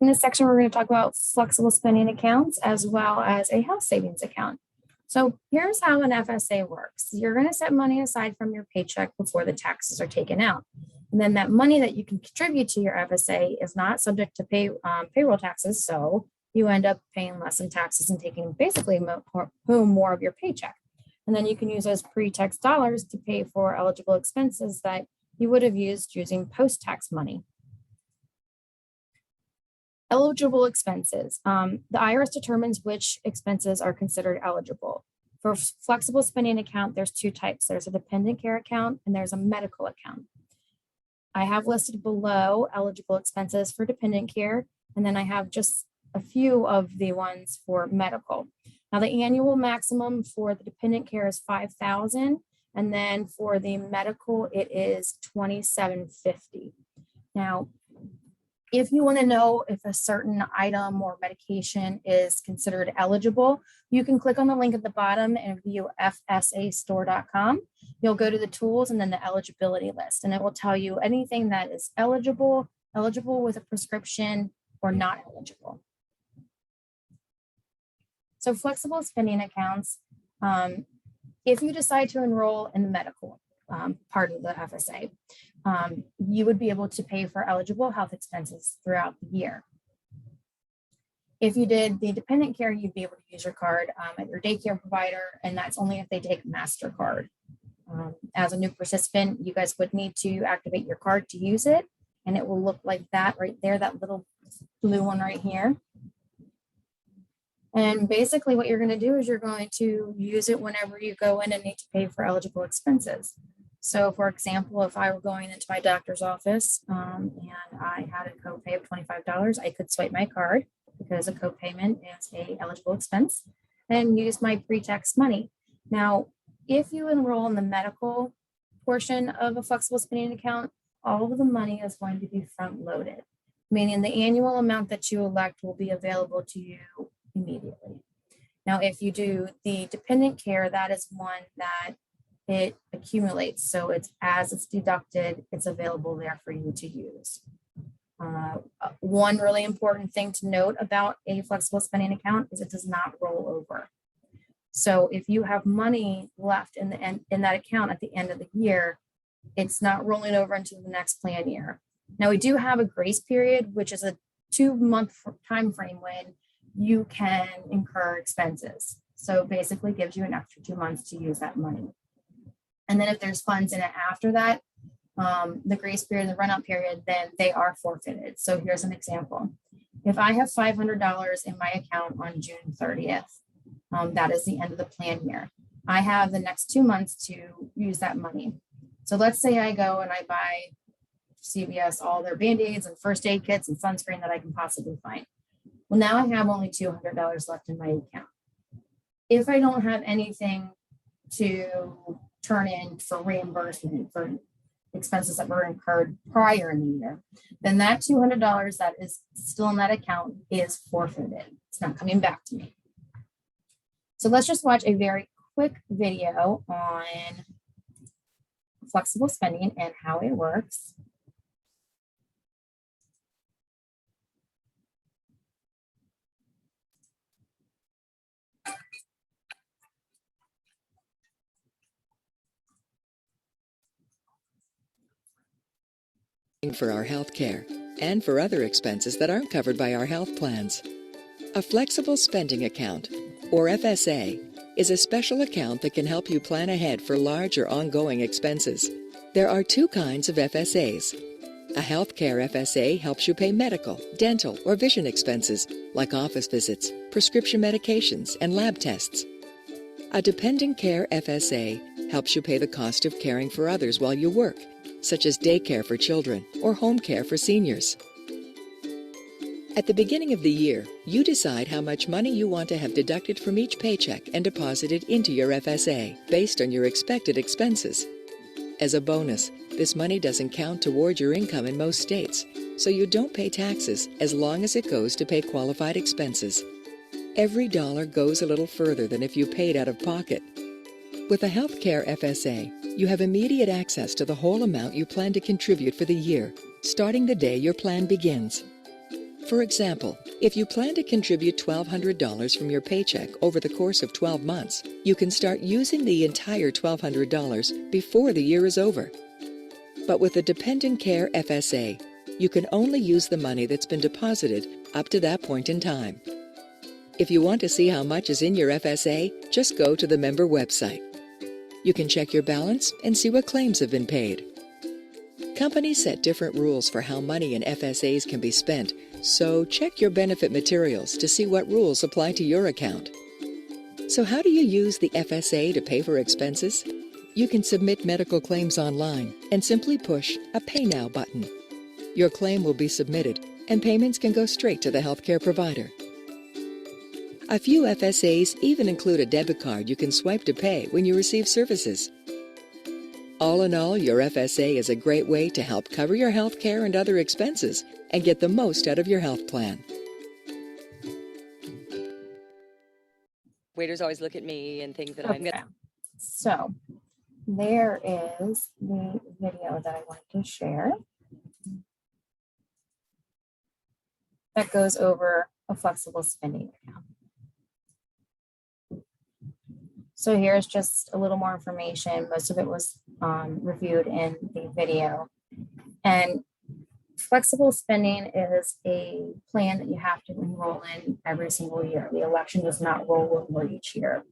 In this section, we're going to talk about flexible spending accounts as well as a health savings account. So here's how an FSA works. You're going to set money aside from your paycheck before the taxes are taken out. And then that money that you can contribute to your FSA is not subject to payroll taxes. So you end up paying less in taxes and taking basically home more of your paycheck. And then you can use those pre-tax dollars to pay for eligible expenses that you would have used using post-tax money. Eligible expenses. The IRS determines which expenses are considered eligible. For flexible spending account, there's two types. There's a dependent care account and there's a medical account. I have listed below eligible expenses for dependent care, and then I have just a few of the ones for medical. Now, the annual maximum for the dependent care is $5,000, and then for the medical, it is $2,750. Now, if you want to know if a certain item or medication is considered eligible, you can click on the link at the bottom and view FSAstore.com. You'll go to the tools and then the eligibility list, and it will tell you anything that is eligible with a prescription, or not eligible. So flexible spending accounts, if you decide to enroll in the medical part of the FSA, you would be able to pay for eligible health expenses throughout the year. If you did the dependent care, you'd be able to use your card at your daycare provider, and that's only if they take MasterCard. As a new participant, you guys would need to activate your card to use it, and it will look like that right there, that little blue one right here. And basically what you're going to do is you're going to use it whenever you go in and need to pay for eligible expenses. So for example, if I were going into my doctor's office and I had a copay of $25, I could swipe my card because a copayment is an eligible expense and use my pre-tax money. Now, if you enroll in the medical portion of a flexible spending account, all of the money is going to be front loaded, meaning the annual amount that you elect will be available to you immediately. Now, if you do the dependent care, that is one that it accumulates. So it's as it's deducted, it's available there for you to use. One really important thing to note about a flexible spending account is it does not roll over. So if you have money left in that account at the end of the year, it's not rolling over into the next plan year. Now, we do have a grace period, which is a 2-month time frame when you can incur expenses. So basically gives you an extra 2 months to use that money. And then if there's funds in it after that, the grace period, the run-out period, then they are forfeited. So here's an example. If I have $500 in my account on June 30th, that is the end of the plan year. I have the next 2 months to use that money. So let's say I go and I buy CVS all their Band-Aids and first aid kits and sunscreen that I can possibly find. Well, now I have only $200 left in my account. If I don't have anything to turn in for reimbursement for expenses that were incurred prior in the year, then that $200 that is still in that account is forfeited. It's not coming back to me. So let's just watch a very quick video on flexible spending and how it works. For our health care and for other expenses that aren't covered by our health plans. A flexible spending account, or FSA, is a special account that can help you plan ahead for large or ongoing expenses. There are two kinds of FSAs. A healthcare FSA helps you pay medical, dental, or vision expenses like office visits, prescription medications, and lab tests. A dependent care FSA helps you pay the cost of caring for others while you work, such as daycare for children or home care for seniors. At the beginning of the year, you decide how much money you want to have deducted from each paycheck and deposited into your FSA based on your expected expenses. As a bonus, this money doesn't count toward your income in most states, so you don't pay taxes as long as it goes to pay qualified expenses. Every dollar goes a little further than if you paid out of pocket. With a healthcare FSA, you have immediate access to the whole amount you plan to contribute for the year, starting the day your plan begins. For example, if you plan to contribute $1,200 from your paycheck over the course of 12 months, you can start using the entire $1,200 before the year is over. But with the Dependent Care FSA, you can only use the money that's been deposited up to that point in time. If you want to see how much is in your FSA, just go to the member website. You can check your balance and see what claims have been paid. Companies set different rules for how money in FSAs can be spent, so check your benefit materials to see what rules apply to your account. So how do you use the FSA to pay for expenses? You can submit medical claims online and simply push a Pay Now button. Your claim will be submitted and payments can go straight to the healthcare provider. A few FSAs even include a debit card you can swipe to pay when you receive services. All in all, your FSA is a great way to help cover your health care and other expenses and get the most out of your health plan. Waiters always look at me and think that I'm Okay, so there is the video that I wanted to share that goes over a flexible spending account. So here's just a little more information. Most of it was reviewed in the video. And flexible spending is a plan that you have to enroll in every single year. The election does not roll over each year.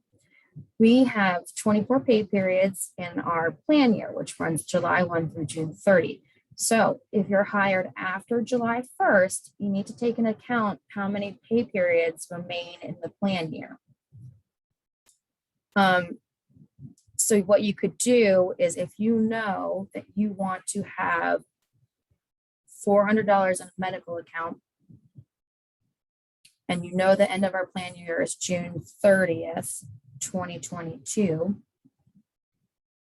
We have 24 pay periods in our plan year, which runs July 1 through June 30. So if you're hired after July 1st, you need to take into account how many pay periods remain in the plan year. So what you could do is, if you know that you want to have $400 in a medical account, and you know the end of our plan year is June 30th, 2022,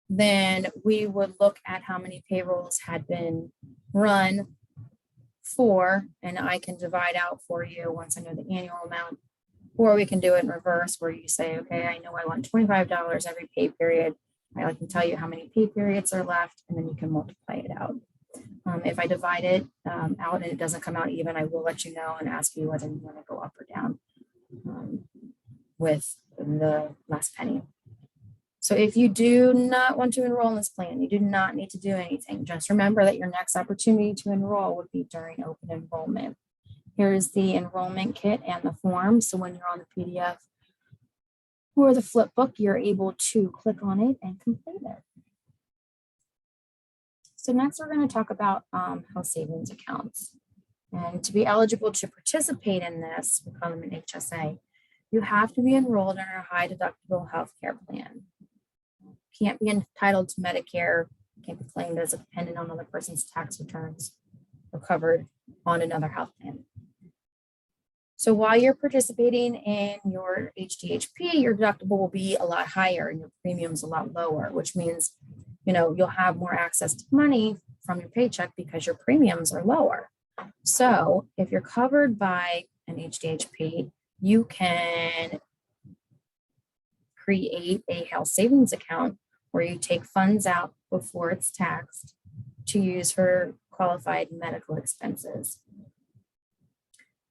then we would look at how many payrolls had been run for, and I can divide out for you once I know the annual amount. Or we can do it in reverse, where you say, okay, I know I want $25 every pay period. I can tell you how many pay periods are left, and then you can multiply it out. If I divide it out and it doesn't come out even, I will let you know and ask you whether you want to go up or down with the last penny. So if you do not want to enroll in this plan, you do not need to do anything. Just remember that your next opportunity to enroll would be during open enrollment. Here's the enrollment kit and the form. So when you're on the PDF or the flip book, you're able to click on it and complete it. So next we're going to talk about health savings accounts. And to be eligible to participate in this, we call them an HSA, you have to be enrolled in a high deductible healthcare plan. Can't be entitled to Medicare, can't be claimed as a dependent on another person's tax returns, or covered on another health plan. So while you're participating in your HDHP, your deductible will be a lot higher and your premiums a lot lower, which means, you'll have more access to money from your paycheck because your premiums are lower. So if you're covered by an HDHP, you can create a health savings account where you take funds out before it's taxed to use for qualified medical expenses.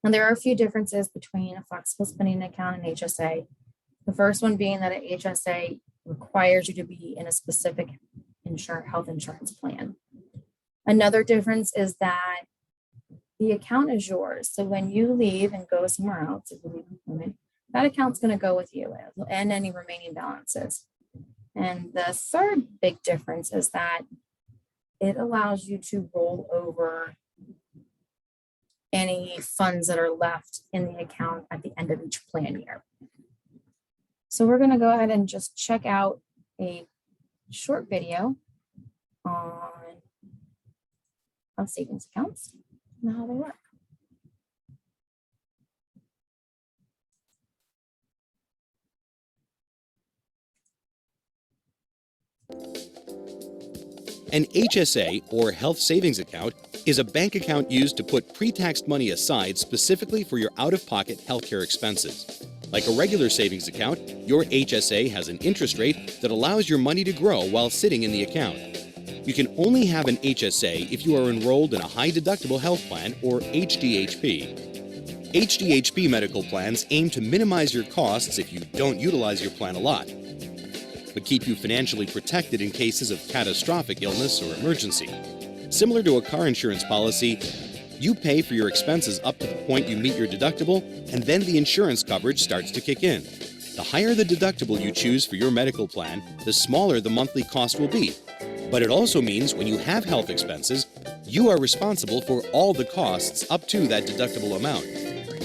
And there are a few differences between a flexible spending account and HSA. The first one being that an HSA requires you to be in a specific health insurance plan. Another difference is that the account is yours. So when you leave and go somewhere else, if you leave employment, that account's going to go with you and any remaining balances. And the third big difference is that it allows you to roll over any funds that are left in the account at the end of each plan year. So we're going to go ahead and just check out a short video on health savings accounts and how they work. An HSA, or health savings account, is a bank account used to put pre-tax money aside specifically for your out-of-pocket healthcare expenses. Like a regular savings account, your HSA has an interest rate that allows your money to grow while sitting in the account. You can only have an HSA if you are enrolled in a high-deductible health plan, or HDHP. HDHP medical plans aim to minimize your costs if you don't utilize your plan a lot, but keep you financially protected in cases of catastrophic illness or emergency. Similar to a car insurance policy, you pay for your expenses up to the point you meet your deductible, and then the insurance coverage starts to kick in. The higher the deductible you choose for your medical plan, the smaller the monthly cost will be. But it also means when you have health expenses, you are responsible for all the costs up to that deductible amount.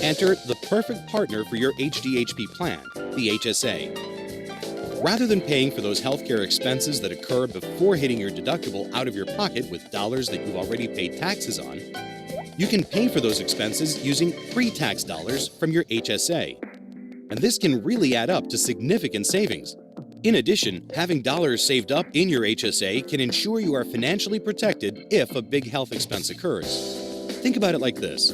Enter the perfect partner for your HDHP plan, the HSA. Rather than paying for those healthcare expenses that occur before hitting your deductible out of your pocket with dollars that you've already paid taxes on, you can pay for those expenses using pre-tax dollars from your HSA. And this can really add up to significant savings. In addition, having dollars saved up in your HSA can ensure you are financially protected if a big health expense occurs. Think about it like this.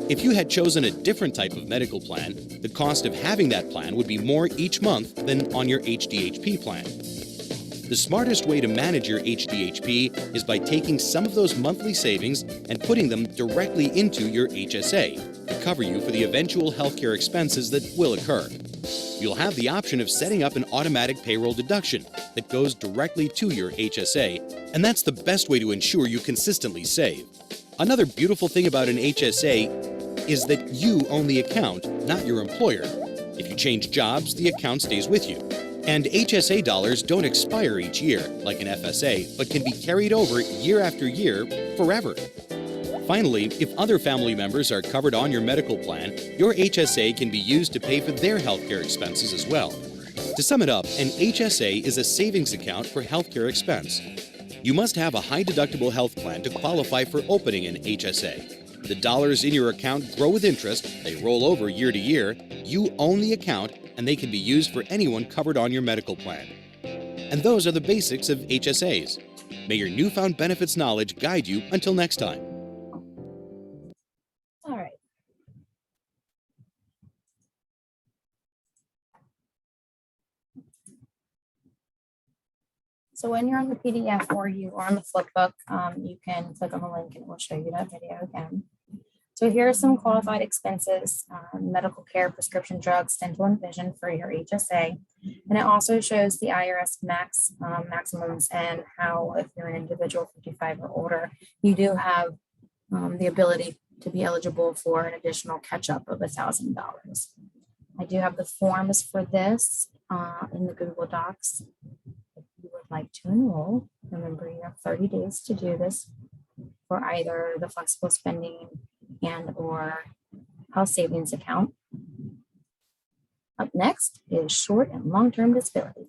If you had chosen a different type of medical plan, the cost of having that plan would be more each month than on your HDHP plan. The smartest way to manage your HDHP is by taking some of those monthly savings and putting them directly into your HSA to cover you for the eventual healthcare expenses that will occur. You'll have the option of setting up an automatic payroll deduction that goes directly to your HSA, and that's the best way to ensure you consistently save. Another beautiful thing about an HSA is that you own the account, not your employer. If you change jobs, the account stays with you. And HSA dollars don't expire each year, like an FSA, but can be carried over year after year forever. Finally, if other family members are covered on your medical plan, your HSA can be used to pay for their healthcare expenses as well. To sum it up, an HSA is a savings account for healthcare expense. You must have a high-deductible health plan to qualify for opening an HSA. The dollars in your account grow with interest, they roll over year to year, you own the account, and they can be used for anyone covered on your medical plan. And those are the basics of HSAs. May your newfound benefits knowledge guide you until next time. All right. So when you're on the PDF or you are on the flipbook, you can click on the link and it will show you that video again. So here are some qualified expenses, medical care, prescription drugs, dental and vision for your HSA. And it also shows the IRS maximums and how, if you're an individual 55 or older, you do have the ability to be eligible for an additional catch-up of $1,000. I do have the forms for this in the Google Docs. If you would like to enroll, remember you have 30 days to do this for either the flexible spending and or health savings account. Up next is short and long-term disability.